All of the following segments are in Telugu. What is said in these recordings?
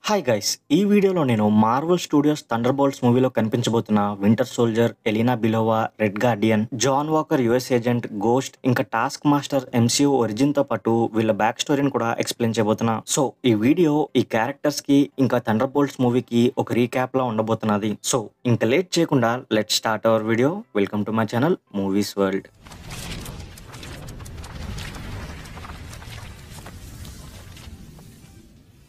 హాయ్ గైస్, ఈ వీడియోలో నేను మార్వెల్ స్టూడియోస్ థండర్బోల్ట్స్ మూవీలో కనిపించబోతున్న Winter Soldier, Yelena Belova, Red Guardian, John Walker US agent, Ghost ఇంకా టాస్క్ మాస్టర్ ఎంసీయూ ఒరిజిన్ తో పాటు వీళ్ళ బ్యాక్ స్టోరీని కూడా ఎక్స్ప్లెయిన్ చేయబోతున్నా. సో ఈ వీడియో ఈ క్యారెక్టర్స్ కి ఇంకా థండర్బోల్ట్స్ మూవీకి ఒక రీక్యాప్ లా ఉండబోతున్నది. సో ఇంకా లేట్ చేయకుండా let start our video. Welcome to my channel Movies World.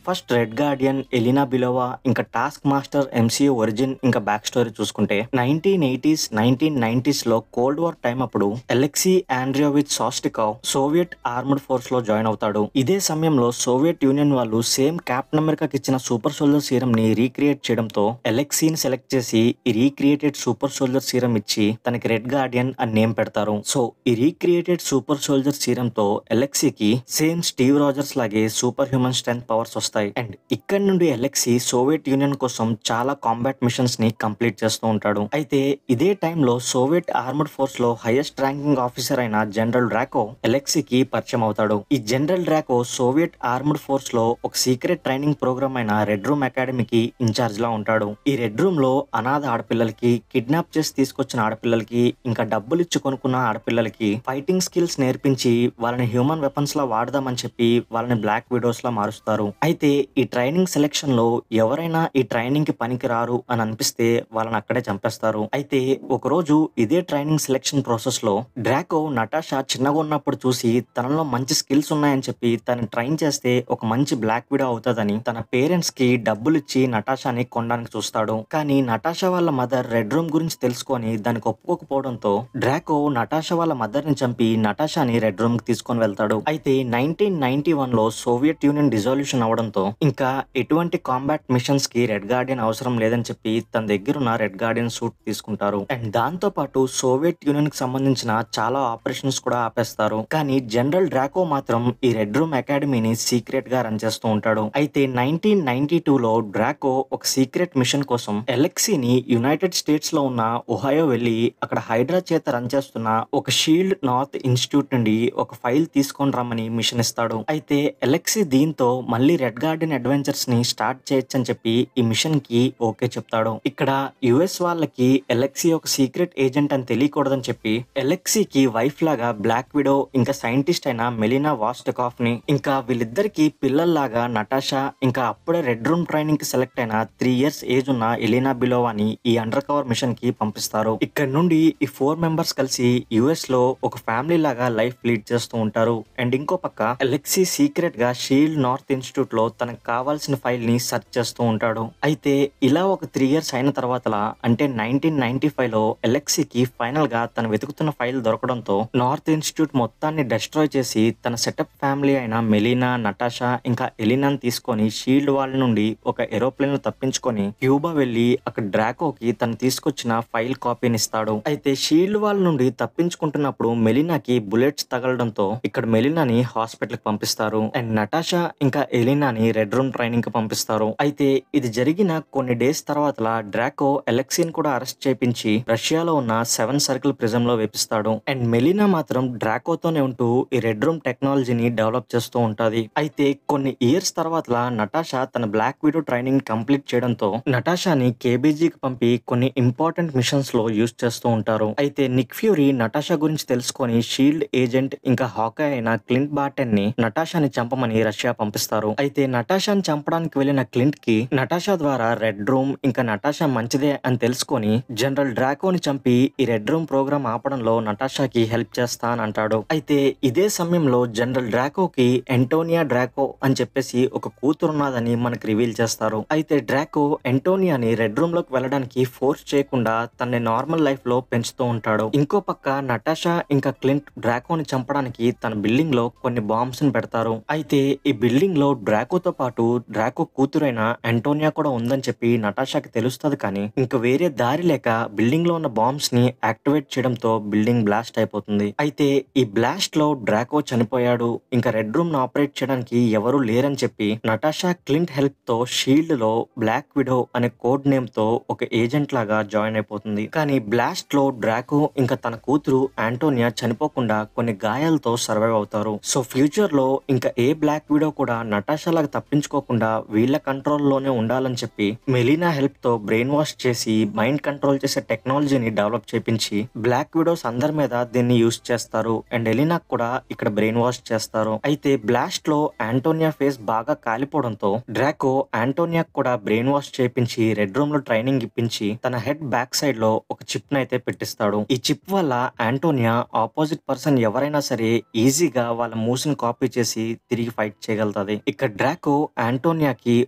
First Red Guardian, Yelena Belova ఇంకా టాస్క్ మాస్టర్ ఎంసీయూ ఒరిజిన్ ఇంకా బ్యాక్ స్టోరీ చూసుకుంటే 1980s 1990s లో కోల్డ్ వార్ టైం అప్పుడు అలెక్సీ ఆండ్రియోవిచ్ సాస్టికోవ్ సోవియట్ ఆర్మడ్ ఫోర్స్ లో జాయిన్ అవుతాడు. ఇదే సమయంలో సోవియట్ యూనియన్ వాళ్ళు సేమ్ క్యాప్టెన్ అమెరికాకి ఇచ్చిన సూపర్ సోల్జర్ సీరం ని రీక్రియేట్ చేయడంతో అలెక్సీని సెలెక్ట్ చేసి ఈ రీక్రియేటెడ్ సూపర్ సోల్జర్ సీరం ఇచ్చి తనకి రెడ్ గార్డియన్ అని నేమ్ పెడతారు. సో ఈ రీక్రియేటెడ్ సూపర్ సోల్జర్ సీరం తో అలెక్సీకి సేమ్ స్టీవ్ రాజర్స్ లాగే సూపర్ హ్యూమన్ స్ట్రెంత్ పవర్స్ వస్తాయి. అండ్ ఇక్కడ నుండి అలెక్సీ సోవియట్ యూనియన్ కోసం చాలా కాంబాట్ మిషన్స్ ని కంప్లీట్ చేస్తూ ఉంటాడు. అయితే ఇదే టైంలో సోవియట్ ఆర్మడ్ ఫోర్స్ లో హైయెస్ట్ ర్యాంకింగ్ ఆఫీసర్ అయిన జనరల్ డ్రాకో అలెక్సీకి పరిచయం అవుతాడు. ఈ general Draco Soviet armed force లో ఒక సీక్రెట్ ట్రైనింగ్ ప్రోగ్రామ్ అయిన రెడ్ రూమ్ అకాడమీకి ఇన్ఛార్జ్ లా ఉంటాడు. ఈ రెడ్ రూమ్ లో అనాథ ఆడపిల్లలకి, కిడ్నాప్ చేసి తీసుకొచ్చిన ఆడపిల్లలకి, ఇంకా డబ్బులు ఇచ్చి కొనుక్కున్న ఆడపిల్లలకి ఫైటింగ్ స్కిల్స్ నేర్పించి వాళ్ళని హ్యూమన్ వెపన్స్ లా వాడదామని చెప్పి వాళ్ళని బ్లాక్ విడోస్ లా మారుస్తారు. అయితే ఈ ట్రైనింగ్ సెలెక్షన్ లో ఎవరైనా ఈ ట్రైనింగ్ కి పనికి రారు అని అనిపిస్తే వాళ్ళని అక్కడే చంపేస్తారు. అయితే ఒక రోజు ఇదే ట్రైనింగ్ సెలెక్షన్ ప్రాసెస్ లో డ్రాకో నటాషా చిన్నగా ఉన్నప్పుడు చూసి తనలో మంచి స్కిల్స్ ఉన్నాయని చెప్పి తను ట్రైన్ చేస్తే ఒక మంచి బ్లాక్ విడో అవుతుందని తన పేరెంట్స్ కి డబ్బులు ఇచ్చి నటాషాని కొనడానికి చూస్తాడు. కానీ నటాషా వాళ్ళ మదర్ రెడ్ రూమ్ గురించి తెలుసుకొని దానికి ఒప్పుకోకపోవడంతో డ్రాకో నటాషా వాళ్ళ మదర్ ని చంపి నటాషాని రెడ్ రూమ్ కి తీసుకొని వెళ్తాడు. అయితే 1991 లో సోవియట్ యూనియన్ డిజాల్యూషన్ అవడంతో ఇంకా ఎటువంటి కాంబాట్ మిషన్స్ కి రెడ్ గార్డియన్ అవసరం లేదని చెప్పి తన దగ్గర ఉన్న రెడ్ గార్డియన్ సూట్ తీసుకుంటారు. అండ్ దాంతో పాటు సోవియట్ యూనియన్ కి సంబంధించిన చాలా ఆపరేషన్స్ కూడా ఆపేస్తారు. కానీ జనరల్ డ్రాకో మాత్రం ఈ రెడ్ రూమ్ అకాడమీని సీక్రెట్ గా రన్ చేస్తూ ఉంటాడు. అయితే 1992 లో డ్రాకో ఒక సీక్రెట్ మిషన్ కోసం అలెక్సీని యునైటెడ్ స్టేట్స్ లో ఉన్న ఒహాయో వెళ్లి అక్కడ హైడ్రా చేత రన్ చేస్తున్న ఒక షీల్డ్ నార్త్ ఇన్స్టిట్యూట్ నుండి ఒక ఫైల్ తీసుకొని రమ్మని మిషన్ ఇస్తాడు. అయితే అలెక్సీ దీంతో మళ్ళీ రెడ్ గార్డియన్ అడ్వెంచర్స్ ని స్టార్ట్ చేయొచ్చు అని చెప్పి ఈ మిషన్ కి ఓకే చెప్తాడు. ఇక్కడ యుఎస్ వాళ్ళకి అలెక్సీ ఒక సీక్రెట్ ఏజెంట్ అని తెలియకూడదని చెప్పి అలెక్సీకి వైఫ్ లాగా బ్లాక్ విడో ఇంకా సైంటిస్ట్ అయిన మెలీనా వాస్టకాఫ్ ని ఇంకా వీళ్ళిద్దరికి పిల్లల్లాగా నటాషా ఇంకా అప్పుడే రెడ్ రూమ్ ట్రైనింగ్ కి సెలెక్ట్ అయిన 3 years ఏజ్ ఉన్న ఎలీనా బిలోవాని ఈ అండర్ కవర్ మిషన్ కి పంపిస్తారు. ఇక్కడ నుండి ఈ 4 members కలిసి యుఎస్ లో ఒక ఫ్యామిలీ లాగా లైఫ్ లీడ్ చేస్తూ ఉంటారు. అండ్ ఇంకో పక్క అలెక్సీ సీక్రెట్ గా షీల్డ్ నార్త్ ఇన్స్టిట్యూట్ లో తనకు కావాల్సిన ఫైల్ ని సెర్చ్ చేస్తూ ఉంటాడు. అయితే ఇలా ఒక 3 years అయిన తర్వాత అంటే 1995 లో అలెక్సీకి ఫైనల్ గా తను వెతుకుతున్న ఫైల్ దొరకడంతో నార్త్ ఇన్స్టిట్యూట్ మొత్తాన్ని డెస్ట్రాయ్ చేసి తన సెటప్ ఫ్యామిలీ అయిన మెలీనా, నటాషా ఇంకా ఎలీనాని తీసుకొని షీల్డ్ వాళ్ళ నుండి ఒక ఏరోప్లేన్ లో తప్పించుకొని క్యూబా వెళ్లి అక్కడ డ్రాకోకి తను తీసుకొచ్చిన ఫైల్ కాపీని ఇస్తాడు. అయితే షీల్డ్ వాళ్ళ నుండి తప్పించుకుంటున్నప్పుడు మెలీనాకి బుల్లెట్స్ తగలడంతో ఇక్కడ మెలీనాని హాస్పిటల్ కి పంపిస్తారు. అండ్ నటాషా ఇంకా ఎలీనాని రెడ్ రూమ్ ట్రైనింగ్ కి పంపిస్తారు. అయితే ఇది జరిగిన కొన్ని డేస్ తర్వాత డ్రాకో అలెక్సీని కూడా అరెస్ట్ చేపించి రష్యాలో ఉన్న 7 Circle ప్రిజన్ లో వేపిస్తాడు. అండ్ మెలీనా మాత్రం డ్రాకోతోనే ఉంటూ ఈ రెడ్ రూమ్ టెక్నాలజీని డెవలప్ చేస్తూ ఉంటది. అయితే కొన్ని ఇయర్స్ తర్వాత నటాషా తన బ్లాక్ విడో ట్రైనింగ్ కంప్లీట్ చేయడంతో నటాషాని కేబీజీకి పంపి కొన్ని ఇంపార్టెంట్ మిషన్స్ లో యూజ్ చేస్తూ ఉంటారు. అయితే నిక్ ఫ్యూరీ నటాషా గురించి తెలుసుకొని షీల్డ్ ఏజెంట్ ఇంకా హాకాయ్ అయిన క్లింట్ బార్టెన్ ని నటాషాని చంపమని రష్యా పంపిస్తారు. అయితే నటాషాని చంపడానికి వెళ్లిన క్లింట్ కి నటాషా ద్వారా రెడ్ రూమ్ ఇంకా నటాషా మంచిదే అని తెలుసుకొని జనరల్ డ్రాకోని చంపి ఈ రెడ్ రూమ్ ప్రోగ్రామ్ ఆపడంలో నటాషాకి హెల్ప్ చేస్తా అని అంటాడు. అయితే ఇదే సమయంలో జనరల్ డ్రాకోకి ఎంటోనియా డ్రాకో అని చెప్పేసి ఒక కూతురున్నదని మనకు రివీల్ చేస్తారు. అయితే డ్రాకో ఎంటోనియాని రెడ్ రూమ్ లోకి వెళ్ళడానికి ఫోర్స్ చేయకుండా తనని నార్మల్ లైఫ్ లో పెంచుతూ ఉంటాడు. ఇంకో పక్క నటాషా ఇంకా క్లింట్ డ్రాకోని చంపడానికి తన బిల్డింగ్ లో కొన్ని బాంబ్స్ ని పెడతారు. అయితే ఈ బిల్డింగ్ లో డ్రాకోతో పాటు డ్రాకో కూతురైన ఎంటోనియా కూడా ఉందని చెప్పి నటాషాకి తెలుస్తుంది. కానీ ఇంకా వేరే దారి లేక బిల్డింగ్ లో ఉన్న బాంబ్స్ ని యాక్టివేట్ చేయడంతో బిల్డింగ్ బ్లాస్ట్ అయిపోతుంది. అయితే ఈ బ్లాస్ట్ లో డ్రాకో చనిపోయాడు, ఇంకా రెడ్ రూమ్ ను ఆపరేట్ చేయడానికి ఎవరు లేరని చెప్పి నటాషా క్లింట్ హెల్ప్ తో షీల్డ్ లో బ్లాక్ విడో అనే కోడ్ నేమ్ తో ఒక ఏజెంట్ లాగా జాయిన్ అయిపోతుంది. కానీ బ్లాస్ట్ లో డ్రాకో ఇంకా తన కూతురు ఆంటోనియా చనిపోకుండా కొన్ని గాయాలతో సర్వైవ్ అవుతారు. సో ఫ్యూచర్ లో ఇంకా ఏ బ్లాక్ విడో కూడా నటాషా లాగా నుండి తప్పించుకోకుండా వీళ్ళ కంట్రోల్లోనే ఉండాలని చెప్పి మెలీనా హెల్ప్ తో బ్రెయిన్ వాష్ చేసి మైండ్ కంట్రోల్ చేసే టెక్నాలజీని డెవలప్ చేపించి బ్లాక్ విడోస్ అందరి మీద దీన్ని యూస్ చేస్తారు అండ్ ఎలినా కూడా ఇక్కడ బ్రెయిన్ వాష్ చేస్తారు. అయితే బ్లాస్ట్ లో ఆంటోనియా ఫేస్ బాగా కాలిపోవడంతో డ్రాకో ఆంటోనియా కూడా బ్రెయిన్ వాష్ చేపించి రెడ్ రూమ్ లో ట్రైనింగ్ ఇప్పించి తన హెడ్ బ్యాక్ సైడ్ లో ఒక చిప్ నైతే పెట్టిస్తాడు. ఈ చిప్ వల్ల ఆంటోనియా ఆపోజిట్ పర్సన్ ఎవరైనా సరే ఈజీగా వాళ్ళ మూవ్స్ ని కాపీ చేసి తిరిగి ఫైట్ చేయగలుగుతుంది. ఇక్కడ డ్రాకో ఆంటోనియాకి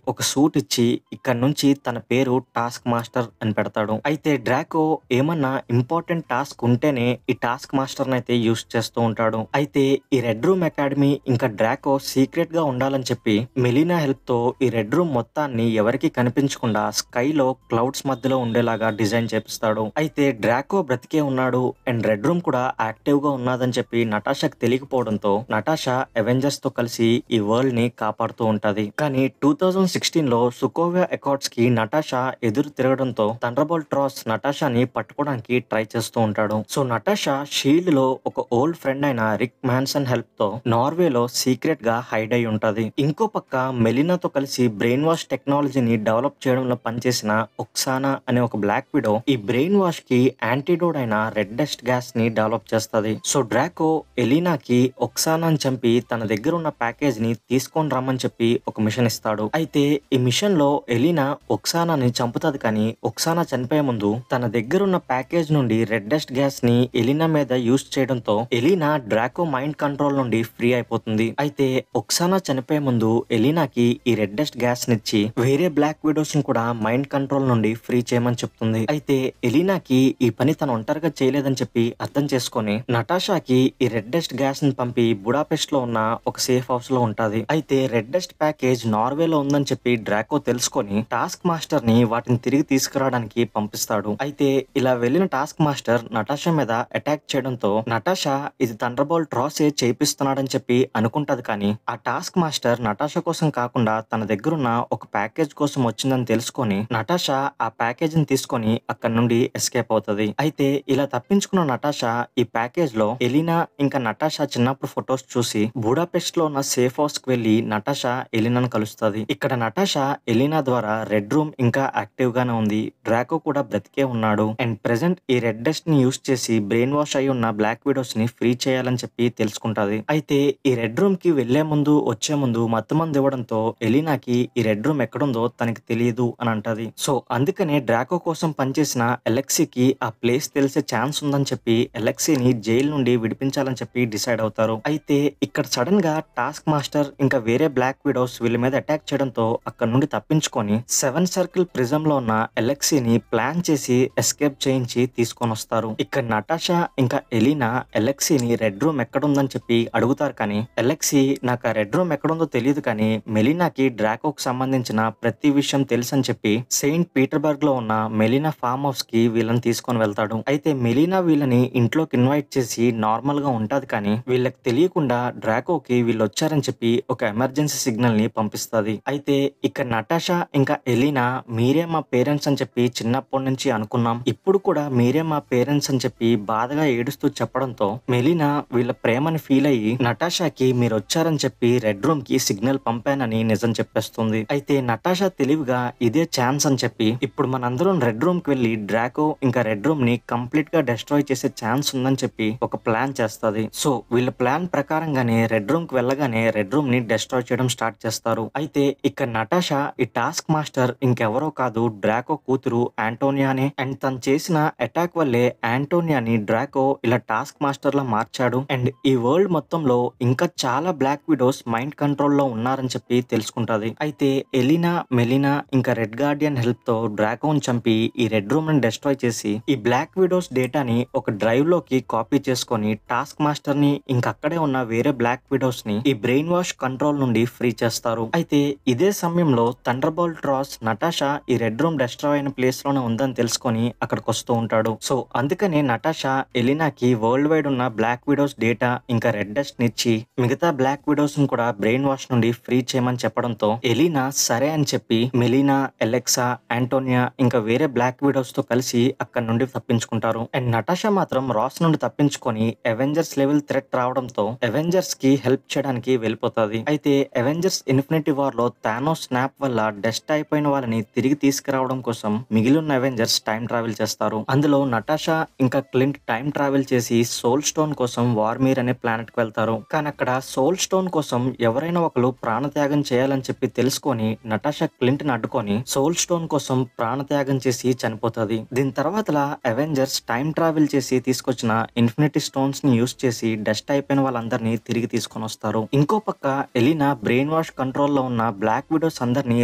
ఒక సూట్ ఇచ్చి ఇక్కడ నుంచి తన పేరు టాస్క్ మాస్టర్ అని పెడతాడు. అయితే డ్రాకో ఏమన్నా ఇంపార్టెంట్ టాస్క్ ఉంటేనే ఈ టాస్క్ మాస్టర్ అయితే యూస్ చేస్తూ ఉంటాడు. అయితే ఈ రెడ్ రూమ్ అకాడమీ ఇంకా డ్రాకో సీక్రెట్ గా ఉండాలని చెప్పి మెలీనా హెల్ప్ తో ఈ రెడ్ రూమ్ మొత్తాన్ని ఎవరికి కనిపించకుండా స్కై లో క్లౌడ్స్ మధ్యలో ఉండేలాగా డిజైన్ చేపిస్తాడు. అయితే డ్రాకో బ్రతికే ఉన్నాడు అండ్ రెడ్ రూమ్ కూడా యాక్టివ్ గా ఉన్నదని చెప్పి నటాషాకి తెలియకపోవడంతో నటాషా అవెంజర్స్ తో కలిసి ఈ వరల్డ్ ని కాపాడుతూ ఉంటది. కానీ 2016 లో సుకోవియా అకార్డ్స్ కి నటాషా ఎదురు తిరగడంతో థండర్బోల్ట్ రాస్ నటాషాని పట్టుకోవడానికి ట్రై చేస్తూ ఉంటాడు. సో నటాషా షీల్డ్ లో ఒక ఓల్డ్ ఫ్రెండ్ అయిన రిక్ మ్యాన్సన్ హెల్ప్ తో నార్వేలో సీక్రెట్ గా హైడ్ అయి ఉంటది. ఇంకో పక్క మెలినాతో కలిసి బ్రెయిన్ వాష్ టెక్నాలజీని డెవలప్ చేయడంలో పనిచేసిన ఒక్సానా అనే ఒక బ్లాక్ విడో ఈ బ్రెయిన్ వాష్ కి యాంటీడోట్ అయిన రెడ్ డస్ట్ గ్యాస్ ని డెవలప్ చేస్తది. సో డ్రాకో ఎలీనాకి ఒక్సానాని చంపి తన దగ్గర ఉన్న ప్యాకేజ్ ని తీసుకొని రమ్మని చెప్పి ఒక మిషన్ ఇస్తాడు. అయితే ఈ మిషన్ లో ఎలీనా ఒక్సానాని చంపుతుంది. కానీ ఒక్సానా చనిపోయే ముందు తన దగ్గర ఉన్న ప్యాకేజ్ నుండి రెడ్ డస్ట్ గ్యాస్ ని ఎలీనా మీద యూస్ చేయడంతో ఎలీనా డ్రాకో మైండ్ కంట్రోల్ నుండి ఫ్రీ అయిపోతుంది. అయితే ఒక్సానా చనిపోయే ముందు ఎలీనాకి ఈ రెడ్ డస్ట్ గ్యాస్ నిచ్చి వేరే బ్లాక్ విడోస్ ని కూడా మైండ్ కంట్రోల్ నుండి ఫ్రీ చేయమని చెప్తుంది. అయితే ఎలీనాకి ఈ పని తను ఒంటరిగా చేయలేదని చెప్పి అర్థం చేసుకొని నటాషాకి ఈ రెడ్ డస్ట్ గ్యాస్ ని పంపి బుడాపెస్ట్ లో ఉన్న ఒక సేఫ్ హౌస్ లో ఉంటది. అయితే రెడ్ డస్ట్ ప్యాకేజ్ నార్వేలో ఉందని చెప్పి డ్రాకో తెలుసుకొని టాస్క్ మాస్టర్ ని వాటిని తిరిగి తీసుకురావడానికి పంపిస్తాడు. అయితే ఇలా వెళ్లిన టాస్క్ మాస్టర్ నటాషా మీద అటాక్ చేయడంతో నటాషా ఇది థండర్బోల్ట్ రాసే చేపిస్తున్నాడని చెప్పి అనుకుంటది. కానీ ఆ టాస్క్ మాస్టర్ నటాషా కోసం కాకుండా తన దగ్గరున్న ఒక ప్యాకేజ్ కోసం వచ్చిందని తెలుసుకొని నటాషా ఆ ప్యాకేజ్ ని తీసుకొని అక్కడ నుండి ఎస్కేప్ అవుతుంది. అయితే ఇలా తప్పించుకున్న నటాషా ఈ ప్యాకేజ్ లో ఎలీనా ఇంకా నటాషా చిన్నప్పుడు ఫొటోస్ చూసి బుడాపెస్ట్ లో ఉన్న సేఫ్ హౌస్ కి వెళ్లి నటాషా ఎలీనాను కలుస్తుంది. ఇక్కడ నటాషా ఎలీనా ద్వారా రెడ్ రూమ్ ఇంకా యాక్టివ్ గానే ఉంది, డ్రాకో కూడా బ్రతికే ఉన్నాడు అండ్ ప్రెసెంట్ ఈ రెడ్ డస్ట్ ని యూస్ చేసి బ్రెయిన్ వాష్ అయి ఉన్న బ్లాక్ విడోస్ ని ఫ్రీ చేయాలని చెప్పి తెలుసుకుంటది. అయితే ఈ రెడ్ రూమ్ కి వెళ్లే ముందు వచ్చే ముందు మత్తుమంది ఇవ్వడంతో ఎలీనాకి ఈ రెడ్ రూమ్ ఎక్కడుందో తనకి తెలియదు అని అంటది. సో అందుకనే డ్రాకో కోసం పనిచేసిన ఎలెక్సీకి ఆ ప్లేస్ తెలిసే ఛాన్స్ ఉందని చెప్పి ఎలెక్సీని జైలు నుండి విడిపించాలని చెప్పి డిసైడ్ అవుతారు. అయితే ఇక్కడ సడన్ గా టాస్క్ మాస్టర్ ఇంకా వేరే బ్లాక్ విడోస్ వీళ్ళ మీద అటాక్ చేయడంతో అక్కడ నుండి తప్పించుకొని 7 సర్కిల్ ప్రిజం లో ఉన్న ఎలెక్సీని ప్లాన్ చేసి ఎస్కేప్ చేయించి తీసుకొని వస్తారు. ఇక్కడ నటాషా ఇంకా ఎలీనా ఎలెక్సీని రెడ్ రూమ్ ఎక్కడుందని చెప్పి అడుగుతారు. కానీ ఎలెక్సీ నాకు ఆ రెడ్ రూమ్ ఎక్కడుందో తెలియదు, కానీ మెలీనాకి డ్రాకోకి సంబంధించిన ప్రతి విషయం తెలుసు అని చెప్పి సెయింట్ పీటర్బర్గ్ లో ఉన్న మెలీనా ఫామ్ హౌస్ కి వీళ్ళని తీసుకొని వెళ్తాడు. అయితే మెలీనా వీళ్ళని ఇంట్లోకి ఇన్వైట్ చేసి నార్మల్ గా ఉంటది. కానీ వీళ్ళకి తెలియకుండా డ్రాకోకి వీళ్ళు వచ్చారని చెప్పి ఒక ఎమర్జెన్సీ సిగ్నల్ ని పంపిస్తుంది. అయితే ఇక్కడ నటాషా ఇంకా ఎలీనా మీరే మా పేరెంట్స్ అని చెప్పి చిన్నప్పటి నుంచి అనుకున్నాం, ఇప్పుడు కూడా మీరే మా పేరెంట్స్ అని చెప్పి బాధగా ఏడుస్తూ చెప్పడంతో మెలీనా వీళ్ళ ప్రేమని ఫీల్ అయ్యి నటాషాకి మీరు వచ్చారని చెప్పి రెడ్ రూమ్ కి సిగ్నల్ పంపానని నిజం చెప్పేస్తుంది. అయితే నటాషా తెలివిగా ఇదే ఛాన్స్ అని చెప్పి ఇప్పుడు మనందరం రెడ్ రూమ్ కి వెళ్లి డ్రాకో ఇంకా రెడ్ రూమ్ ని కంప్లీట్ గా డిస్ట్రాయ్ చేసే ఛాన్స్ ఉందని చెప్పి ఒక ప్లాన్ చేస్తుంది. సో వీళ్ళ ప్లాన్ ప్రకారంగానే రెడ్ రూమ్ కి వెళ్ళగానే రెడ్ రూమ్ ని డిస్ట్రాయ్ చేయడం స్టార్ట్ చేస్తారు. అయితే ఇక్కడ నటాషా ఈ టాస్క్ మాస్టర్ ఇంకెవరో కాదు డ్రాకో కూతురు ఆంటోనియానే అండ్ తను చేసిన అటాక్ వల్లే ఆంటోనియాని డ్రాకో ఇలా టాస్క్ మాస్టర్ లా మార్చాడు అండ్ ఈ వరల్డ్ మొత్తంలో ఇంకా చాలా బ్లాక్ విడోస్ మైండ్ కంట్రోల్ లో ఉన్నారని చెప్పి తెలుసుకుంటది. అయితే ఎలీనా మెలీనా ఇంకా రెడ్ గార్డియన్ హెల్ప్ తో డ్రాకోని చంపి ఈ రెడ్ రూమ్ ని డిస్ట్రాయ్ చేసి ఈ బ్లాక్ విడోస్ డేటాని ఒక డ్రైవ్ లోకి కాపీ చేసుకొని టాస్క్ మాస్టర్ ని ఇంకా అక్కడే ఉన్న వేరే బ్లాక్ విడోస్ ని ఈ బ్రెయిన్ వాష్ కంట్రోల్ నుండి ఫ్రీ చేస్తారు. అయితే ఇదే సమయంలో థండర్బోల్ట్ రాస్ నటాషా ఈ రెడ్ రూమ్ డిస్ట్రాయ్ అయిన ప్లేస్ లోనే ఉందని తెలుసుకొని అక్కడికి వస్తూ ఉంటాడు. సో అందుకనే నటాషా ఎలీనాకి వరల్డ్ వైడ్ ఉన్న బ్లాక్ విడోస్ డేటా ఇంకా రెడ్ డస్ట్ నిచ్చి మిగతా బ్లాక్ విడోస్ ని కూడా బ్రెయిన్ వాష్ నుండి ఫ్రీ చేయమని చెప్పడంతో ఎలీనా సరే అని చెప్పి మెలీనా ఎలెక్సా ఆంటోనియా ఇంకా వేరే బ్లాక్ విడోస్ తో కలిసి అక్కడ నుండి తప్పించుకుంటారు. అండ్ నటాషా మాత్రం రాస్ నుండి తప్పించుకొని అవెంజర్స్ లెవెల్ థ్రెట్ రావడంతో అవెంజర్స్ కి హెల్ప్ చేయడానికి వెళ్ళిపోతుంది. అయితే అవెంజర్స్ అవెంజర్స్ ఇన్ఫినిటీ వార్ లో థానోస్ స్నాప్ వల్ల డెస్ట్ అయిపోయిన వాళ్ళని తిరిగి తీసుకురావడం కోసం మిగిలిన అవెంజర్స్ టైం ట్రావెల్ చేస్తారు. అందులో నటాషా ఇంకా క్లింట్ టైం ట్రావెల్ చేసి సోల్ స్టోన్ కోసం వార్మీర్ అనే ప్లానెట్ కి వెళ్తారు. కానీ అక్కడ సోల్ స్టోన్ కోసం ఎవరైనా ఒకరు ప్రాణత్యాగం చేయాలని చెప్పి తెలుసుకొని నటాషా క్లింట్ ని అడ్డుకొని సోల్ స్టోన్ కోసం ప్రాణత్యాగం చేసి చనిపోతుంది. దీని తర్వాత అవెంజర్స్ టైం ట్రావెల్ చేసి తీసుకొచ్చిన ఇన్ఫినిటీ స్టోన్స్ ని యూస్ చేసి డస్ట్ అయిపోయిన వాళ్ళందరినీ తిరిగి తీసుకొని వస్తారు. ఇంకో పక్క ఎలినా బ్రెయిన్ వాష్ కంట్రోల్ లో ఉన్న బ్లాక్ విడోస్ అందరినీ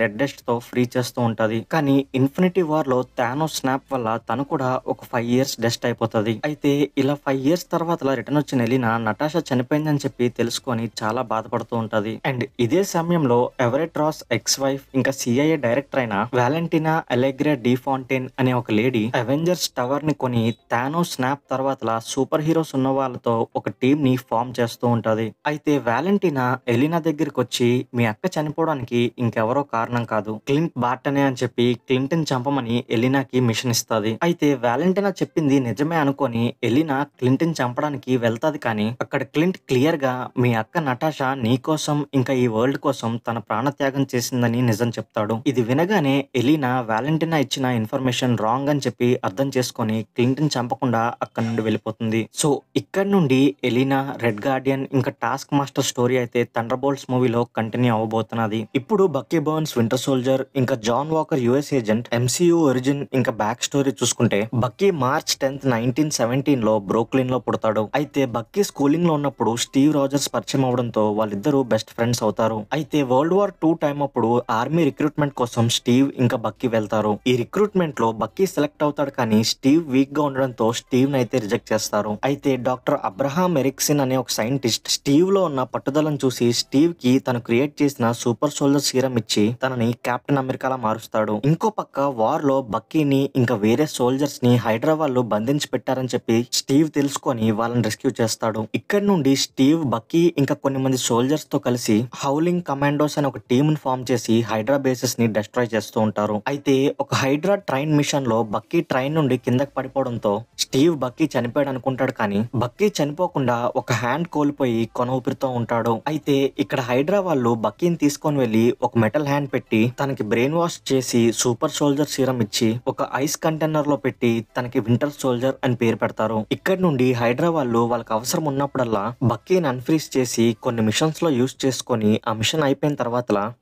రెడ్ డస్ట్ తో ఫ్రీ చేస్తూ ఉంటది. కానీ ఇన్ఫినిటీ వార్ లో థానోస్ స్నాప్ వల్ల తను కూడా ఒక 5 years డస్ట్ అయిపోతుంది. అయితే ఇలా 5 years తర్వాత రిటర్న్ వచ్చిన ఎలినా నటాషా చనిపోయిందని చెప్పి తెలుసుకొని చాలా బాధపడుతూ ఉంటది. అండ్ ఇదే సమయంలో ఎవరెట్ రాస్ ఎక్స్ వైఫ్ ఇంకా CIA డైరెక్టర్ అయిన వాలెంటినా అలెగ్రా డి ఫాంటైన్ అనే ఒక లేడీ అవెంజర్స్ టవర్ ని కొని థానోస్ స్నాప్ తర్వాత సూపర్ హీరోస్ ఉన్న వాళ్ళతో ఒక టీమ్ ని ఫామ్ చేస్తూ ఉంటది. అయితే వాలెంటినా ఎలినా దగ్గరికి వచ్చి మీ అక్క చనిపోవడానికి ఇంకెవరో కారణం కాదు, క్లింట్ బార్టనే అని చెప్పి క్లింట్ ని చంపమని ఎలినాకి మిషన్ ఇస్తుంది. అయితే వాలెంటినా చెప్పింది నిజమే అనుకొని ఎలినా క్లింట్ ని చంపడానికి వెళ్తాది. కానీ అక్కడ క్లింట్ క్లియర్ గా మీ అక్క నటాషా నీ కోసం ఇంకా ఈ వరల్డ్ కోసం తన ప్రాణత్యాగం చేసిందని నిజం చెప్తాడు. ఇది వినగానే ఎలినా వాలెంటినా ఇచ్చిన ఇన్ఫర్మేషన్ రాంగ్ అని చెప్పి అర్థం చేసుకొని క్లింట్ ని చంపకుండా అక్కడ నుండి వెళ్ళిపోతుంది. సో ఇక్కడ నుండి ఎలినా, రెడ్ గార్డియన్ ఇంకా టాస్క్ మాస్టర్ స్టోరీ అయితే థండర్ బోల్ట్స్ మూవీలో కంటిన్యూ అవబోతున్నది. ఇప్పుడు బక్కీ బర్న్స్ వింటర్ సోల్జర్ ఇంకా John Walker US agent MCU origin ఇంకా బ్యాక్ స్టోరీ చూసుకుంటే బక్కీ March 10th 1917 లో బ్రూక్లిన్ లో పుడతాడు. అయితే బక్కీ స్కూలింగ్ లో ఉన్నప్పుడు స్టీవ్ రాజర్స్ పరిచయం అవడంతో వాళ్ళిద్దరూ బెస్ట్ ఫ్రెండ్స్ అవుతారు. అయితే వరల్డ్ వార్ 2 టైం అప్పుడు ఆర్మీ రిక్రూట్మెంట్ కోసం స్టీవ్ ఇంకా బక్కీ వెళ్తారు. ఈ రిక్రూట్మెంట్ లో బక్కీ సెలెక్ట్ అవుతాడు. కానీ స్టీవ్ వీక్ గా ఉండడంతో స్టీవ్ అయితే రిజెక్ట్ చేస్తారు. అయితే డాక్టర్ అబ్రహాం ఎరిక్సన్ అనే ఒక సైంటిస్ట్ స్టీవ్ లో ఉన్న పట్టుదలను చూసి స్టీవ్ కి తను క్రియేట్ చేసిన సూపర్ సోల్జర్ సీరం ఇచ్చి తనని కెప్టెన్ అమెరికాలా మారుస్తాడు. ఇంకో పక్క వార్ లో బక్కీని ఇంకా వేరే సోల్జర్స్ ని హైడ్రా వాళ్ళు బంధించి పెట్టారని చెప్పి స్టీవ్ తెలుసుకొని వాళ్ళని రెస్క్యూ చేస్తాడు. ఇక్కడ నుండి స్టీవ్, బక్కీ ఇంకా కొన్ని మంది సోల్జర్స్ తో కలిసి హౌలింగ్ కమాండోస్ అనే ఒక టీమ్ ని ఫామ్ చేసి హైడ్రా బేసెస్ ని డెస్ట్రాయ్ చేస్తూ ఉంటారు. అయితే ఒక హైడ్రా ట్రైన్ మిషన్ లో బక్కీ ట్రైన్ నుండి కిందకి పడిపోవడంతో స్టీవ్ బక్కీ చనిపోయాడు అనుకుంటాడు. కానీ బక్కీ చనిపోకుండా ఒక హ్యాండ్ కోల్పోయి కొన ఊపిరితో ఉంటాడు. అయితే ఇక్కడ హైడ్రా వాళ్ళు బక్కీని తీసుకొని వెళ్లి ఒక మెటల్ హ్యాండ్ పెట్టి తనకి బ్రెయిన్ వాష్ చేసి సూపర్ సోల్జర్ సీరం ఇచ్చి ఒక ఐస్ కంటైనర్ లో పెట్టి తనకి వింటర్ సోల్జర్ అని పేరు పెడతారు. ఇక్కడ నుండి హైడ్రా వాళ్ళు వాళ్ళకి అవసరం ఉన్నప్పుడల్లా బక్కీని అన్ఫ్రీజ్ చేసి కొన్ని మిషన్స్ లో యూజ్ చేసుకొని ఆ మిషన్ అయిపోయిన తర్వాత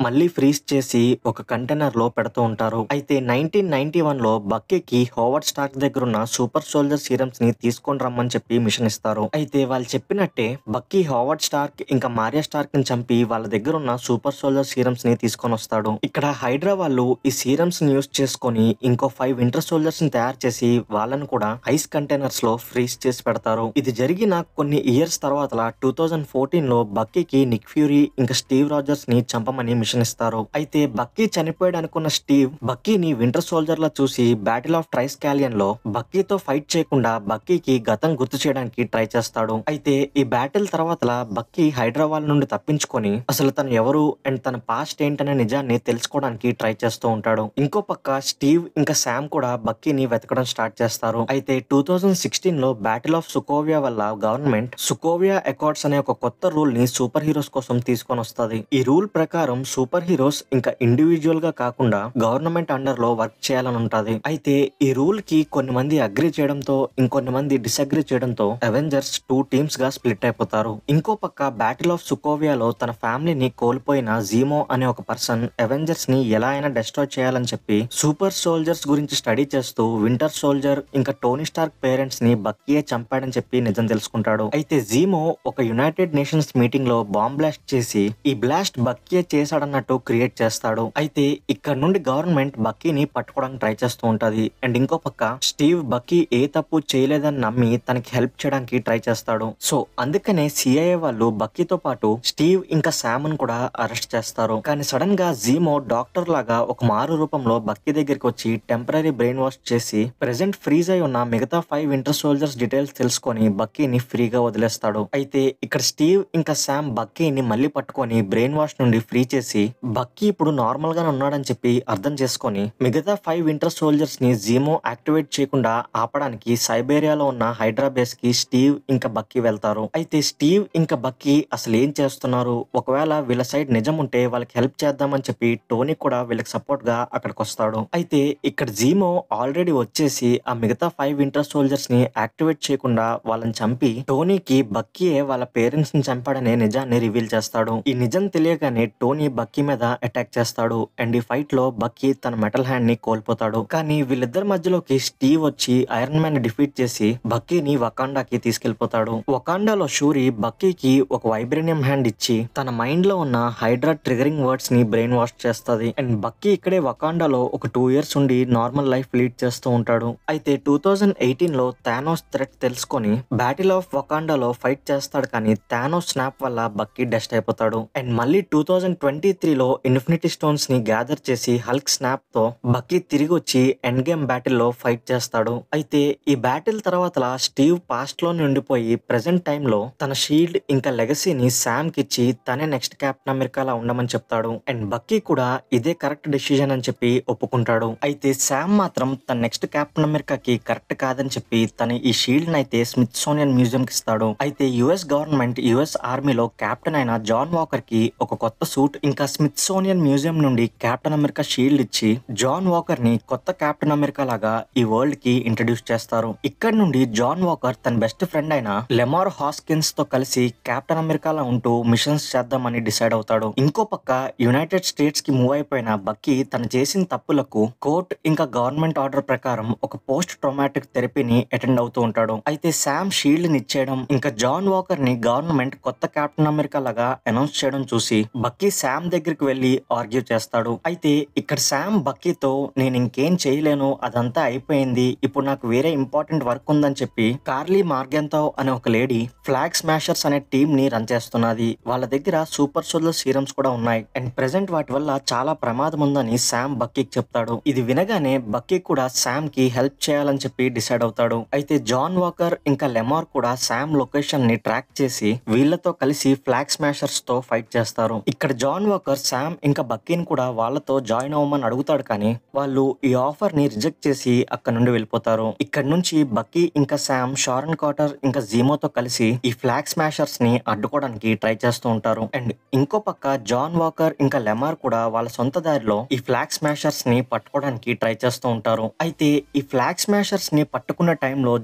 మళ్ళీ ఫ్రీజ్ చేసి ఒక కంటైనర్ లో పెడుతూ ఉంటారు. అయితే 1991 లో బక్కీకి హోవర్డ్ స్టార్క్ దగ్గర ఉన్న సూపర్ సోల్జర్ సీరమ్స్ ని తీసుకొని రమ్మని చెప్పి మిషన్ ఇస్తారు. అయితే వాళ్ళు చెప్పినట్టే బక్కీ హోవర్డ్ స్టార్క్ ఇంకా మారియా స్టార్క్ ని చంపి వాళ్ళ దగ్గర ఉన్న సూపర్ సోల్జర్ సీరమ్స్ ని తీసుకొని వస్తాడు. ఇక్కడ హైడ్రా వాళ్ళు ఈ సీరమ్స్ ని యూజ్ చేసుకొని ఇంకో 5 వింటర్ సోల్జర్స్ ని తయారు చేసి వాళ్ళను కూడా ఐస్ కంటైనర్స్ లో ఫ్రీజ్ చేసి పెడతారు. ఇది జరిగిన కొన్ని ఇయర్స్ తర్వాత 2014 లో బక్కీకి నిక్ ఫ్యూరీ ఇంకా స్టీవ్ రాజర్స్ ని చంపమని మిషన్ ఇస్తారు. అయితే బక్కీ చనిపోయాడు అనుకున్న స్టీవ్ బక్కీని వింటర్ సోల్జర్ లా చూసి బ్యాటిల్ ఆఫ్ ట్రైస్కాలియన్ లో బక్కీతో ఫైట్ చేయకుండా బక్కీకి గతం గుర్తు చేయడానికి ట్రై చేస్తాడు. అయితే ఈ బ్యాటిల్ తర్వాత బక్కీ హైదరాబాద్ నుండి తప్పించుకొని అసలు తను ఎవరు అండ్ తన పాస్ట్ ఏంటనే నిజాన్ని తెలుసుకోవడానికి ట్రై చేస్తూ ఉంటాడు. ఇంకో పక్క స్టీవ్ ఇంకా శామ్ కూడా బక్కీని వెతకడం స్టార్ట్ చేస్తారు. అయితే 2016 లో బ్యాటిల్ ఆఫ్ సుకోవియా వల్ల గవర్నమెంట్ సుకోవియా అకార్డ్స్ అనే ఒక కొత్త రూల్ ని సూపర్ హీరోస్ కోసం తీసుకొని వస్తుంది. ఈ రూల్ ప్రకారం సూపర్ హీరోస్ ఇంకా ఇండివిజువల్ గా కాకుండా గవర్నమెంట్ అండర్ లో వర్క్ చేయాలని ఉంటది. అయితే ఈ రూల్ కి కొన్ని మంది అగ్రి చేయడంతో ఇంకొన్ని మంది డిసగ్రీ చేయడంతో అవెంజర్స్ 2 టీమ్స్ గా స్ప్లిట్ అయిపోతారు. ఇంకో పక్క బ్యాటిల్ ఆఫ్ సుకోవియాలో తన ఫ్యామిలీని కోల్పోయిన జీమో అనే ఒక పర్సన్ అవెంజర్స్ ని ఎలా అయినా డెస్ట్రాయ్ చేయాలని చెప్పి సూపర్ సోల్జర్స్ గురించి స్టడీ చేస్తూ వింటర్ సోల్జర్ ఇంకా టోనీ స్టార్క్ పేరెంట్స్ ని బక్కీయే చంపాడని చెప్పి నిజం తెలుసుకుంటాడు. అయితే జీమో ఒక యునైటెడ్ నేషన్స్ మీటింగ్ లో బాంబ్ బ్లాస్ట్ చేసి ఈ బ్లాస్ట్ బక్కీయే చేశాడన్నట్టు క్రియేట్ చేస్తాడు. అయితే ఇక్కడ నుండి గవర్నమెంట్ బక్కీని పట్టుకోవడానికి ట్రై చేస్తూ ఉంటది. అండ్ ఇంకో పక్క స్టీవ్ బక్కీ ఏ తప్పు చేయలేదని నమ్మి తనకి హెల్ప్ చేయడానికి ట్రై చేస్తాడు. సో అందుకనే CIA వాళ్ళు బక్కీతో పాటు స్టీవ్ ఇంకా శామ్ ను కూడా అరెస్ట్ చేస్తారు. కానీ సడన్ గా జీమో డాక్టర్ లాగా ఒక మారు రూపంలో బక్కీ దగ్గరికి వచ్చి టెంపరరీ బ్రెయిన్ వాష్ చేసి ప్రెసెంట్ ఫ్రీజ్ అయి ఉన్న మిగతా 5 వింటర్ సోల్జర్స్ డీటెయిల్స్ తెలుసుకొని బక్కీని ఫ్రీగా వదిలేస్తాడు. అయితే ఇక్కడ స్టీవ్ ఇంకా శామ్ బక్కీని మళ్ళీ పట్టుకొని బ్రెయిన్ వాష్ నుండి ఫ్రీ చేసి బక్కీ ఇప్పుడు నార్మల్ గానే ఉన్నాడని చెప్పి అర్థం చేసుకొని మిగతా 5 వింటర్ సోల్జర్స్ ని జీమో యాక్టివేట్ చేయకుండా ఆపడానికి సైబేరియాలో ఉన్న హైడ్రా బేస్ కి స్టీవ్ ఇంకా బక్కీ వెళ్తారు. అయితే స్టీవ్ ఇంకా బక్కీ అసలు ఏం చేస్తున్నారు, ఒకవేళ వీళ్ళ సైడ్ నిజం ఉంటే వాళ్ళకి హెల్ప్ చేద్దామని చెప్పి టోనీ కూడా వీళ్ళకి సపోర్ట్ గా అక్కడికి వస్తాడు. అయితే ఇక్కడ జీమో ఆల్రెడీ వచ్చేసి ఆ మిగతా 5 వింటర్ సోల్జర్స్ ని యాక్టివేట్ చేయకుండా వాళ్ళని చంపి టోనీకి బక్కీయే వాళ్ళ పేరెంట్స్ ని చంపాడనే నిజాన్ని రివీల్ చేస్తాడు. ఈ నిజం తెలియగానే టోనీ బక్కీ మీద అటాక్ చేస్తాడు అండ్ ఈ ఫైట్ లో బక్కీ తన మెటల్ హ్యాండ్ ని కోల్పోతాడు. కానీ వీళ్ళిద్దరి మధ్యలోకి స్టీవ్ వచ్చి ఐరన్ మ్యాన్ ని డిఫీట్ చేసి బక్కీని వకాండాకి తీసుకెళ్లిపోతాడు. వకాండాలో షూరి బక్కీకి ఒక వైబ్రేనియం హ్యాండ్ ఇచ్చి తన మైండ్ లో ఉన్న హైడ్రా ట్రిగరింగ్ వర్డ్స్ ని బ్రెయిన్ వాష్ చేస్తుంది. అండ్ బక్కీ ఇక్కడే వకాండాలో ఒక 2 years ఉండి నార్మల్ లైఫ్ లీడ్ చేస్తూ ఉంటాడు. అయితే 2018 లో థానోస్ థ్రెట్ తెలుసుకొని బ్యాటిల్ ఆఫ్ వకాండాలో ఫైట్ చేస్తాడు. కానీ థానోస్ స్నాప్ వల్ల బక్కీ డెస్ట్ అయిపోతాడు. అండ్ మళ్ళీ 2023 లో ఇన్ఫినిటీ స్టోన్స్ ని గ్యాదర్ చేసి హల్క్ స్నాప్ తో బక్కీ తిరిగి వచ్చి ఎండ్ గేమ్ బ్యాటిల్ లో ఫైట్ చేస్తాడు. అయితే ఈ బ్యాటిల్ తర్వాత స్టీవ్ పాస్ట్ లోనే ఉండిపోయి ప్రెసెంట్ టైమ్ లో తన షీల్డ్ ఇంకా లెగసీని శామ్ కి ఇచ్చి తనే నెక్స్ట్ కెప్టెన్ అమెరికాలా ఉండమని చెప్తాడు. అండ్ బక్కీ కూడా ఇదే కరెక్ట్ డెసిజన్ అని చెప్పి ఒప్పుకుంటాడు. అయితే శామ్ మాత్రం తన నెక్స్ట్ కెప్టెన్ అమెరికాకి కరెక్ట్ కాదని చెప్పి తన ఈ షీల్డ్ అయితే స్మిత్సోనియన్ మ్యూజియం కి ఇస్తాడు. అయితే యుఎస్ గవర్నమెంట్ యుఎస్ ఆర్మీలో కెప్టెన్ అయిన జాన్ వాకర్ కి ఒక కొత్త సూట్ ఇంకా స్మిత్సోనియన్ మ్యూజియం నుండి కెప్టెన్ అమెరికా షీల్డ్ ఇచ్చి జాన్ వాకర్ ని కొత్త కెప్టెన్ అమెరికా లాగా ఈ వరల్డ్ కి ఇంట్రడ్యూస్ చేస్తారు. ఇక్కడ నుండి జాన్ వాకర్ తన బెస్ట్ ఫ్రెండ్ అయిన లెమార్ హాస్కిన్స్ తో కలిసి కెప్టెన్ అమెరికాలో ఉంటూ మిషన్స్ చేద్దామని డిసైడ్ అవుతాడు. ఇంకో పక్క యునైటెడ్ స్టేట్స్ కి మూవ్ అయిపోయిన బక్కీ తను చేసిన తప్పులకు కోర్ట్ ఇంకా గవర్నమెంట్ ఆర్డర్ ప్రకారం ఒక పోస్ట్ ట్రామాటిక్ థెరపీని అటెండ్ అవుతూ ఉంటాడు. అయితే శామ్ షీల్డ్ ని ఇచ్చేయడం ఇంకా జాన్ వాకర్ ని గవర్నమెంట్ కొత్త కెప్టెన్ అమెరికా లాగా అనౌన్స్ చేయడం చూసి బక్కీ శామ్ దగ్గరికి వెళ్లి ఆర్గ్యూ చేస్తాడు. అయితే ఇక్కడ శామ్ బక్కీతో నేను ఇంకేం చేయలేను, అదంతా అయిపోయింది, ఇప్పుడు నాకు వేరే ఇంపార్టెంట్ వర్క్ ఉందని చెప్పి కార్లీ మార్గెంతో అనే ఒక లేడీ ఫ్లాగ్ స్మాషర్స్ అనే టీమ్ ని రన్ చేస్తున్నది. వాళ్ళ దగ్గర సూపర్ సోల్జర్ సీరమ్స్ కూడా ఉన్నాయి అండ్ ప్రెసెంట్ వాటి వల్ల చాలా ప్రమాదం ఉందని శామ్ బక్కీకి చెప్తాడు. ఇది వినగానే బక్కీ కూడా శామ్ కి హెల్ప్ చేయాలని చెప్పి డిసైడ్ అవుతాడు. అయితే జాన్ వాకర్ ఇంకా లెమార్ కూడా శామ్ లొకేషన్ ని ట్రాక్ చేసి వీళ్ళతో కలిసి ఫ్లాగ్ స్మాషర్స్ తో ఫైట్ చేస్తారు. ఇక్కడ జాన్ వాకర్ శామ్ ఇంకా బక్కీని కూడా వాళ్ళతో జాయిన్ అవ్వమని అడుగుతాడు. కానీ వాళ్ళు ఈ ఆఫర్ ని రిజెక్ట్ చేసి అక్కడ నుండి వెళ్ళిపోతారు. ఇక్కడ నుంచి బక్కీ ఇంకా శామ్ షారన్ కార్టర్ ఇంకా జీమోతో కలిసి ఈ ఫ్లాగ్ స్మాషర్స్ ని అడ్డుకోవడానికి ట్రై చేస్తూ ఉంటారు. అండ్ ఇంకో పక్క జాన్ వాకర్ ఇంకా లెమార్ కూడా వాళ్ళ సొంత దారిలో ఈ ఫ్లాగ్ స్మాషర్స్ ని పట్టుకోవడానికి ట్రై చేస్తూ ఉంటారు. అయితే ఈ ఫ్లాగ్ స్మాషర్స్ ని పట్టుకున్న టైంలో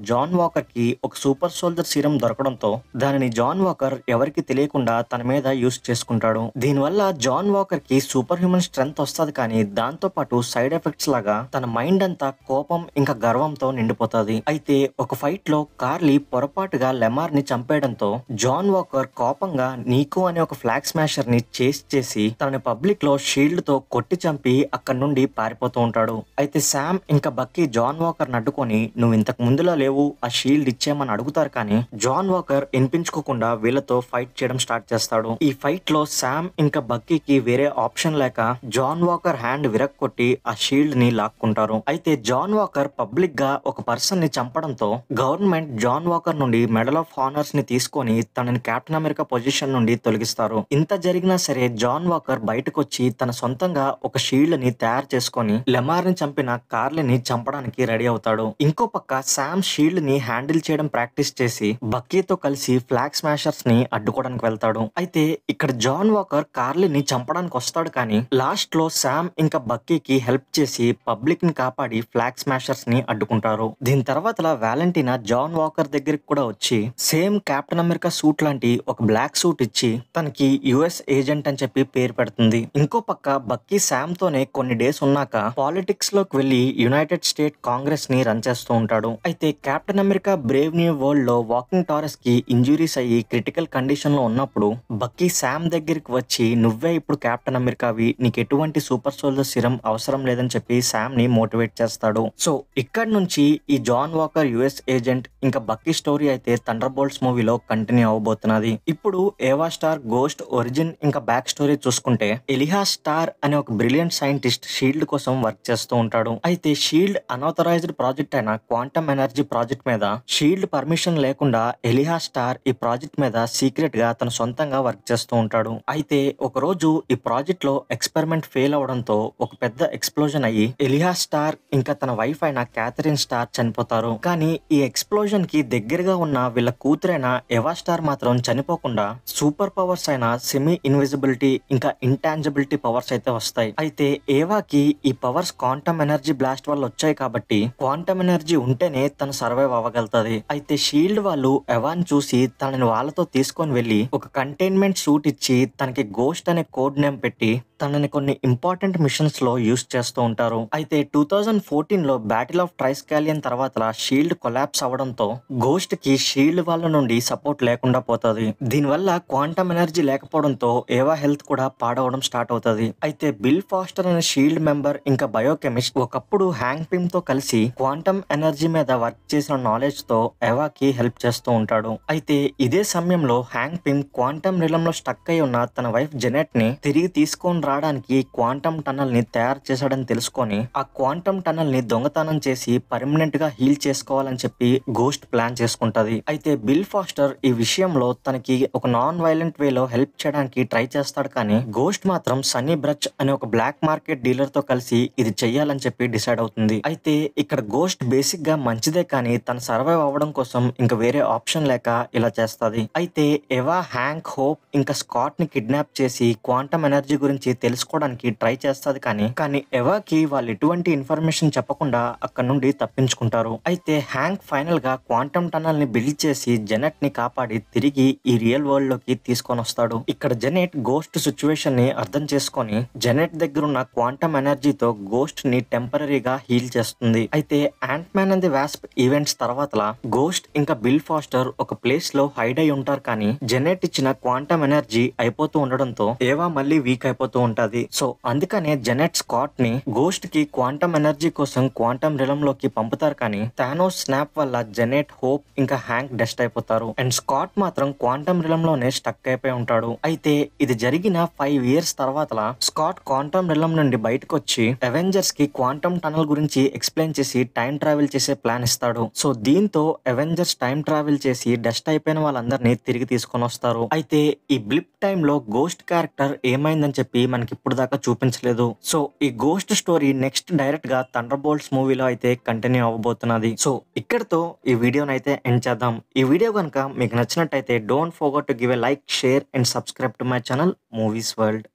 జాన్ వాకర్ కి ఒక సూపర్ సోల్జర్ సీరం దొరకడంతో దానిని జాన్ వాకర్ ఎవరికి తెలియకుండా తన మీద యూస్ చేసుకుంటాడు. దీనివల్ల జాన్ వాకర్ కి సూపర్ హ్యూమన్ స్ట్రెంగ్త్ వస్తుంది. కానీ దాంతో పాటు సైడ్ ఎఫెక్ట్స్ లాగా తన మైండ్ అంతా కోపం ఇంకా గర్వంతో నిండిపోతుంది. అయితే ఒక ఫైట్ లో కార్లీ పొరపాటుగా లెమార్ ని చంపేయడంతో జాన్ వాకర్ కోపంగా నీకో అనే ఒక ఫ్లాగ్ స్మాషర్ ని చేస్ చేసి తనని పబ్లిక్ లో షీల్డ్ తో కొట్టి చంపి అక్కడ నుండి పారిపోతూ ఉంటాడు. అయితే శామ్ ఇంకా బక్కీ జాన్ వాకర్ అడ్డుకొని నువ్వు ఇంతకు ముందులా లేవు, ఆ షీల్డ్ ఇచ్చేయమని అడుగుతారు. కానీ జాన్ వాకర్ వినిపించుకోకుండా వీళ్ళతో ఫైట్ చేయడం స్టార్ట్ చేస్తాడు. ఈ ఫైట్ లో శామ్ ఇంకా బక్కీకి వేరే ఆప్షన్ లేక జాన్ వాకర్ హ్యాండ్ విరక్కొట్టి ఆ షీల్డ్ ని లాక్కుంటారు. అయితే జాన్ వాకర్ పబ్లిక్ గా ఒక పర్సన్ ని చంపడంతో గవర్నమెంట్ జాన్ వాకర్ నుండి మెడల్ ఆఫ్ హానర్స్ ని తీసుకొని తనని కెప్టెన్ అమెరికా పొజిషన్ నుండి తొలగిస్తారు. ఇంత జరిగినా సరే జాన్ వాకర్ బయటకు వచ్చి తన సొంతంగా ఒక షీల్డ్ ని తయారు చేసుకొని లెమార్ ని చంపిన కార్లీని చంపడానికి రెడీ అవుతాడు. ఇంకో పక్క శామ్ షీల్డ్ ని హ్యాండిల్ చేయడం ప్రాక్టీస్ చేసి బక్కీతో కలిసి ఫ్లాగ్ స్మాషర్స్ ని అడ్డుకోవడానికి వెళ్తాడు. అయితే ఇక్కడ జాన్ వాకర్ కార్లీని చంపడానికి వస్తాడు. కానీ లాస్ట్ లో శామ్ ఇంకా బక్కీకి హెల్ప్ చేసి పబ్లిక్ ని కాపాడి ఫ్లాగ్ స్మాషర్స్ ని అడ్డుకుంటారు. దీని తర్వాత వాలెంటీనా జాన్ వాకర్ దగ్గరికి కూడా వచ్చి సేమ్ కెప్టెన్ అమెరికా సూట్ లాంటి ఒక బ్లాక్ సూట్ ఇచ్చి తనకి యుఎస్ ఏజెంట్ అని చెప్పి పేరు పెడుతుంది. ఇంకో పక్క బక్కీ శామ్ తోనే కొన్ని డేస్ ఉన్నాక పాలిటిక్స్ లోకి వెళ్లి యునైటెడ్ స్టేట్ కాంగ్రెస్ ని రన్ చేస్తూ ఉంటాడు. అయితే captain America Brave new world లో వాకింగ్ టారస్ కి ఇంజురీస్ అయ్యి క్రిటికల్ కండిషన్ లో ఉన్నప్పుడు బక్కీ శామ్ దగ్గరికి వచ్చి నువ్వే ఇప్పుడు కెప్టెన్ అమెరికావి, నీకు ఎటువంటి సూపర్ సోల్జర్ సిరం అవసరం లేదని చెప్పి శామ్ ని మోటివేట్ చేస్తాడు. సో ఇక్కడ నుంచి ఈ జాన్ వాకర్ యుఎస్ ఏజెంట్ ఇంకా బక్కీ స్టోరీ అయితే థండర్ బోల్ట్స్ మూవీలో కంటిన్యూ అవబోతున్నది. ఇప్పుడు ఏవా స్టార్ గోస్ట్ ఒరిజిన్ ఇంకా బ్యాక్ స్టోరీ చూసుకుంటే ఎలిహా స్టార్ అనే ఒక బ్రిలియంట్ సైంటిస్ట్ షీల్డ్ కోసం వర్క్ చేస్తూ ఉంటాడు. అయితే షీల్డ్ అన్ఆథరైజ్డ్ ప్రాజెక్ట్ అయిన క్వాంటమ్ ఎనర్జీ ప్రాజెక్ట్ మీద షీల్డ్ పర్మిషన్ లేకుండా ఎలిహా స్టార్ ఈ ప్రాజెక్ట్ మీద సీక్రెట్ గా తన సొంతంగా వర్క్ చేస్తూ ఉంటాడు. అయితే ఒక రోజు ఈ ప్రాజెక్ట్ లో ఎక్స్పెరిమెంట్ ఫెయిల్ అవడంతో ఒక పెద్ద ఎక్స్ప్లోజన్ అయ్యి ఎలిహా స్టార్ ఇంకా తన వైఫ్ అయిన క్యాథరిన్ స్టార్ చనిపోతారు. కానీ ఈ ఎక్స్ప్లోజన్ కి దగ్గరగా ఉన్న వీళ్ళ కూతురైన ఎవా స్టార్ మాత్రం చనిపోకుండా సూపర్ పవర్స్ అయిన సెమీ ఇన్విజిబిలిటీ ఇంకా ఇంటాంజిబిలిటీ పవర్స్ అయితే వస్తాయి. అయితే ఏవాకి ఈ పవర్స్ క్వాంటమ్ ఎనర్జీ బ్లాస్ట్ వల్ల వచ్చాయి కాబట్టి క్వాంటమ్ ఎనర్జీ ఉంటేనే తను సర్వైవ్ అవ్వగలుగుతుంది. అయితే షీల్డ్ వాళ్ళు ఎవాన్ చూసి తనని వాళ్ళతో తీసుకొని వెళ్లి ఒక కంటైన్మెంట్ సూట్ ఇచ్చి తనకి గోస్ట్ అనే కోడ్ నేమ్ పెట్టి తనని కొన్ని ఇంపార్టెంట్ మిషన్స్ లో యూస్ చేస్తూ ఉంటారు. అయితే 2014 లో బ్యాటిల్ ఆఫ్ ట్రైస్కాలియన్ తర్వాత షీల్డ్ కొలాప్స్ అవడంతో గోస్ట్ కి షీల్డ్ వాళ్ళ నుండి సపోర్ట్ లేకుండా పోతుంది. దీనివల్ల క్వాంటమ్ ఎనర్జీ లేకపోవడంతో ఏవా హెల్త్ కూడా పాడవడం స్టార్ట్ అవుతుంది. అయితే బిల్ ఫాస్టర్ అనే షీల్డ్ మెంబర్ ఇంకా బయోకెమిస్ట్ ఒకప్పుడు హ్యాంక్ పిమ్ తో కలిసి క్వాంటమ్ ఎనర్జీ మీద వర్క్ చేసిన నాలెడ్జ్ తో ఏవాకి హెల్ప్ చేస్తూ ఉంటాడు. అయితే ఇదే సమయంలో హ్యాంక్ పిమ్ క్వాంటమ్ రిలం లో స్టక్ అయి ఉన్న తన వైఫ్ జెనెట్ ని తిరిగి తీసుకొని రావడానికి క్వాంటమ్ టనల్ ని తయారు చేశాడని తెలుసుకొని ఆ క్వాంటమ్ టనల్ ని దొంగతనం చేసి పర్మనెంట్ గా హీల్ చేసుకోవాలని చెప్పి గోస్ట్ ప్లాన్ చేసుకుంటది. అయితే బిల్ ఫాస్టర్ ఈ విషయంలో తనకి ఒక నాన్ వైలెంట్ వేలో హెల్ప్ చేయడానికి ట్రై చేస్తాడు. కానీ గోస్ట్ మాత్రం సన్నీ బ్రచ్ అనే ఒక బ్లాక్ మార్కెట్ డీలర్ తో కలిసి ఇది చెయ్యాలని చెప్పి డిసైడ్ అవుతుంది. అయితే ఇక్కడ గోస్ట్ బేసిక్ గా మంచిదే కానీ తన సర్వైవ్ అవ్వడం కోసం ఇంకా వేరే ఆప్షన్ లేక ఇలా చేస్తది. అయితే ఎవా హ్యాంక్, హోప్ ఇంకా స్కాట్ ని కిడ్నాప్ చేసి క్వాంటమ్ ఎనర్జీ గురించి తెలుసుకోవడానికి ట్రై చేస్తది. కానీ ఎవాకి వాళ్ళు ఎటువంటి ఇన్ఫర్మేషన్ చెప్పకుండా అక్కడ నుండి తప్పించుకుంటారు. అయితే హ్యాంక్ ఫైనల్ గా క్వాంటమ్ టనల్ ని బిల్డ్ చేసి జెనెట్ ని కాపాడి తిరిగి ఈ రియల్ వరల్డ్ లోకి తీసుకొని వస్తాడు. ఇక్కడ జెనెట్ గోస్ట్ సిచ్యువేషన్ ని అర్థం చేసుకొని జెనెట్ దగ్గర ఉన్న క్వాంటమ్ ఎనర్జీతో గోస్ట్ ని టెంపరీగా హీల్ చేస్తుంది. అయితే ant man and the wasp events తర్వాత గోస్ట్ ఇంకా బిల్ ఫాస్టర్ ఒక ప్లేస్ లో హైడ్ అయి ఉంటారు. కానీ జెనెట్ ఇచ్చిన క్వాంటమ్ ఎనర్జీ అయిపోతూ ఉండడంతో ఏవా మళ్ళీ వీక్ అయిపోతూ ఉంటది. సో అందుకనే జెనెట్ స్కాట్ ని గోస్ట్ కి క్వాంటమ్ ఎనర్జీ కోసం క్వాంటమ్ రిలం లోకి పంపుతారు. కానీ థానోస్ స్నాప్ వల్ల జెనెట్, హోప్ ఇంకా హ్యాంక్ డెస్ట్ అయిపోతారు. అండ్ స్కాట్ మాత్రం క్వాంటమ్ రిలం లోనే స్టక్ అయిపోయి ఉంటాడు. అయితే ఇది జరిగిన 5 years తర్వాత స్కాట్ క్వాంటమ్ రిలం నుండి బయటకు వచ్చి అవెంజర్స్ కి క్వాంటమ్ టనల్ గురించి ఎక్స్ప్లెయిన్ చేసి టైం ట్రావెల్ చేసే ప్లాన్ ఇస్తాడు. సో దీంతో అవెంజర్స్ టైం ట్రావెల్ చేసి డెస్ట్ అయిపోయిన వాళ్ళందరినీ తిరిగి తీసుకొని వస్తారు. అయితే ఈ బ్లిప్ టైమ్ లో గోస్ట్ క్యారెక్టర్ ఏమైందని చెప్పి మనకి ఇప్పుడు దాకా చూపించలేదు. సో ఈ గోస్ట్ స్టోరీ నెక్స్ట్ డైరెక్ట్ గా థండర్ బోల్ట్స్ మూవీలో అయితే కంటిన్యూ అవ్వబోతున్నది. సో ఇక్కడతో ఈ వీడియోని అయితే ఎండ్ చేద్దాం. ఈ వీడియో కనుక మీకు నచ్చినట్టయితే don't forget to give a like, share and subscribe to my channel Movies world.